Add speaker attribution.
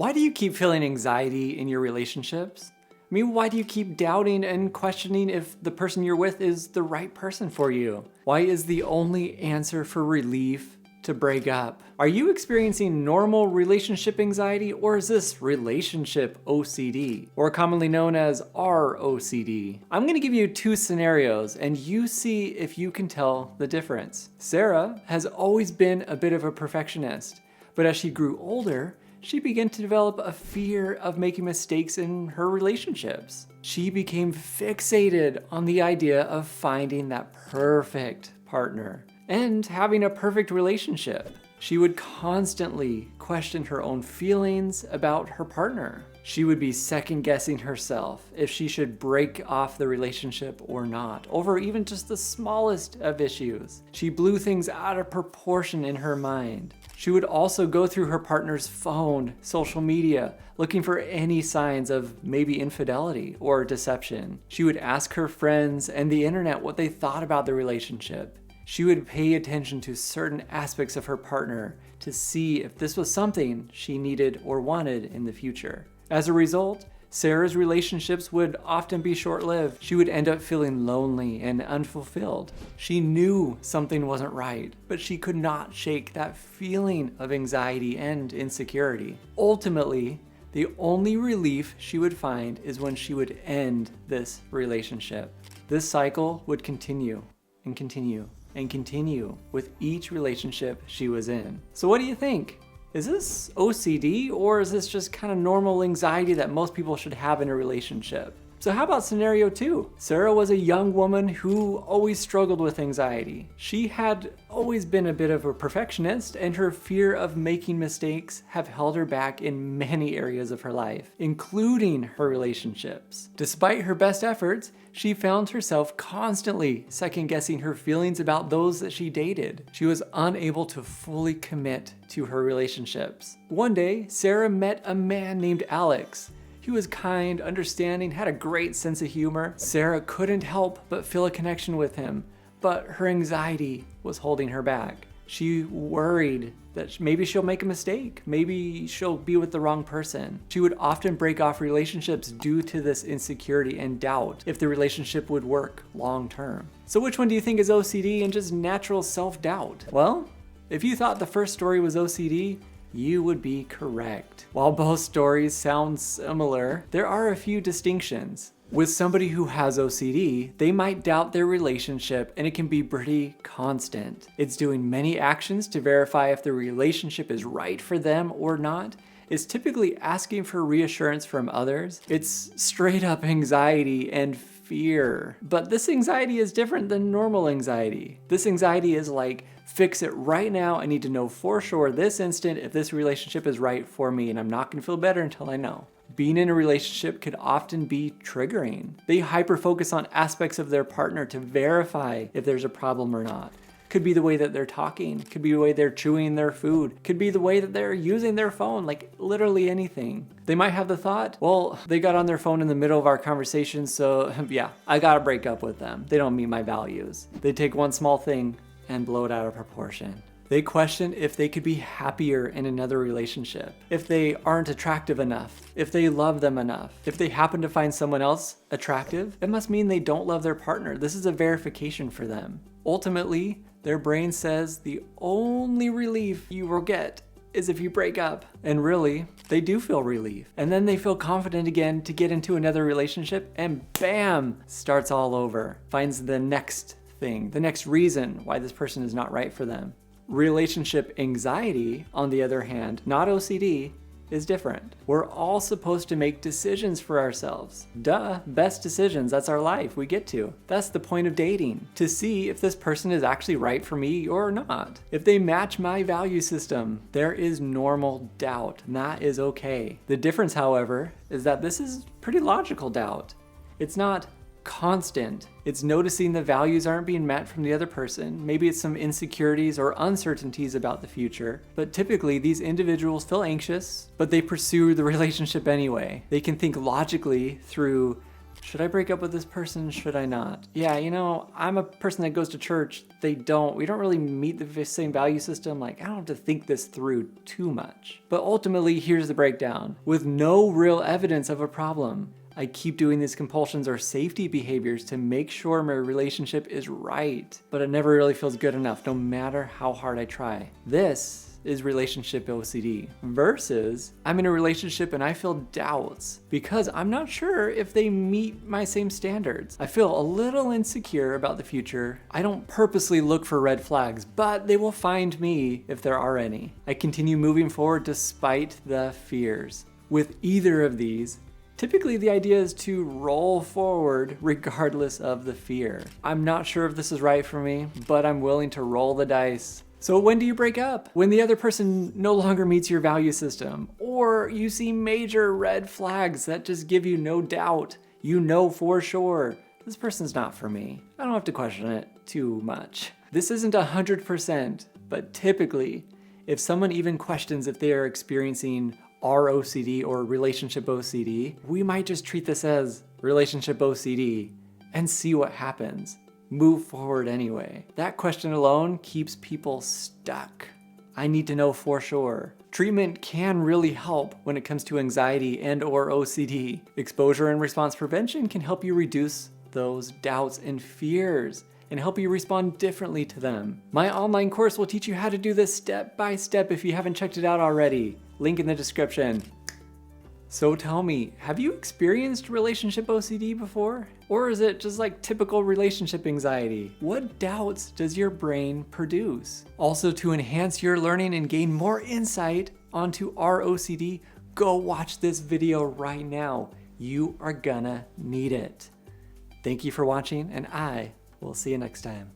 Speaker 1: Why do you keep feeling anxiety in your relationships? I mean, why do you keep doubting and questioning if the person you're with is the right person for you? Why is the only answer for relief to break up? Are you experiencing normal relationship anxiety, or is this relationship OCD, or commonly known as ROCD? I'm gonna give you two scenarios and you see if you can tell the difference. Sarah has always been a bit of a perfectionist, but as she grew older, she began to develop a fear of making mistakes in her relationships. She became fixated on the idea of finding that perfect partner and having a perfect relationship. She would constantly question her own feelings about her partner. She would be second guessing herself if she should break off the relationship or not, over even just the smallest of issues. She blew things out of proportion in her mind. She would also go through her partner's phone, social media, looking for any signs of maybe infidelity or deception. She would ask her friends and the internet what they thought about the relationship. She would pay attention to certain aspects of her partner to see if this was something she needed or wanted in the future. As a result, Sarah's relationships would often be short-lived. She would end up feeling lonely and unfulfilled. She knew something wasn't right, but she could not shake that feeling of anxiety and insecurity. Ultimately, the only relief she would find is when she would end this relationship. This cycle would continue and continue and continue with each relationship she was in. So what do you think? Is this OCD, or is this just kind of normal anxiety that most people should have in a relationship? So how about scenario 2? Sarah was a young woman who always struggled with anxiety. She had always been a bit of a perfectionist, and her fear of making mistakes have held her back in many areas of her life, including her relationships. Despite her best efforts, she found herself constantly second-guessing her feelings about those that she dated. She was unable to fully commit to her relationships. One day, Sarah met a man named Alex. He was kind, understanding, had a great sense of humor. Sarah couldn't help but feel a connection with him, but her anxiety was holding her back. She worried that maybe she'll make a mistake. Maybe she'll be with the wrong person. She would often break off relationships due to this insecurity and doubt if the relationship would work long term. So which one do you think is OCD and just natural self-doubt? Well, if you thought the first story was OCD, you would be correct. While both stories sound similar, there are a few distinctions. With somebody who has OCD, they might doubt their relationship, and it can be pretty constant. It's doing many actions to verify if the relationship is right for them or not. It's typically asking for reassurance from others. It's straight up anxiety and fear. But this anxiety is different than normal anxiety. This anxiety is like, fix it right now. I need to know for sure this instant if this relationship is right for me, and I'm not gonna feel better until I know. Being in a relationship could often be triggering. They hyper-focus on aspects of their partner to verify if there's a problem or not. Could be the way that they're talking, could be the way they're chewing their food, could be the way that they're using their phone, like literally anything. They might have the thought, well, they got on their phone in the middle of our conversation, so yeah, I gotta break up with them. They don't meet my values. They take one small thing and blow it out of proportion. They question if they could be happier in another relationship, if they aren't attractive enough, if they love them enough. If they happen to find someone else attractive, it must mean they don't love their partner. This is a verification for them. Ultimately, their brain says the only relief you will get is if you break up. And really, they do feel relief. And then they feel confident again to get into another relationship, and bam, starts all over. Finds the next thing, the next reason why this person is not right for them. Relationship anxiety, on the other hand, not OCD, is different. We're all supposed to make decisions for ourselves. Duh, best decisions, that's our life, we get to. That's the point of dating, to see if this person is actually right for me or not. If they match my value system, there is normal doubt, and that is okay. The difference, however, is that this is pretty logical doubt. It's not constant. It's noticing the values aren't being met from the other person. Maybe it's some insecurities or uncertainties about the future. But typically these individuals feel anxious, but they pursue the relationship anyway. They can think logically through Should I break up with this person? Should I not? Yeah, I'm a person that goes to church. We don't really meet the same value system. Like, I don't have to think this through too much. But ultimately, here's the breakdown. With no real evidence of a problem, I keep doing these compulsions or safety behaviors to make sure my relationship is right. But it never really feels good enough, no matter how hard I try. This is relationship OCD versus I'm in a relationship and I feel doubts because I'm not sure if they meet my same standards. I feel a little insecure about the future. I don't purposely look for red flags, but they will find me if there are any. I continue moving forward despite the fears. With either of these, typically the idea is to roll forward regardless of the fear. I'm not sure if this is right for me, but I'm willing to roll the dice. So when do you break up? When the other person no longer meets your value system, or you see major red flags that just give you no doubt. You know for sure, this person's not for me. I don't have to question it too much. This isn't 100%, but typically, if someone even questions if they are experiencing ROCD or relationship OCD, we might just treat this as relationship OCD and see what happens. Move forward anyway. That question alone keeps people stuck. I need to know for sure. Treatment can really help when it comes to anxiety and/or OCD. Exposure and response prevention can help you reduce those doubts and fears and help you respond differently to them. My online course will teach you how to do this step by step if you haven't checked it out already. Link in the description. So tell me, have you experienced relationship OCD before? Or is it just like typical relationship anxiety? What doubts does your brain produce? Also, to enhance your learning and gain more insight onto ROCD, go watch this video right now. You are gonna need it. Thank you for watching, and I will see you next time.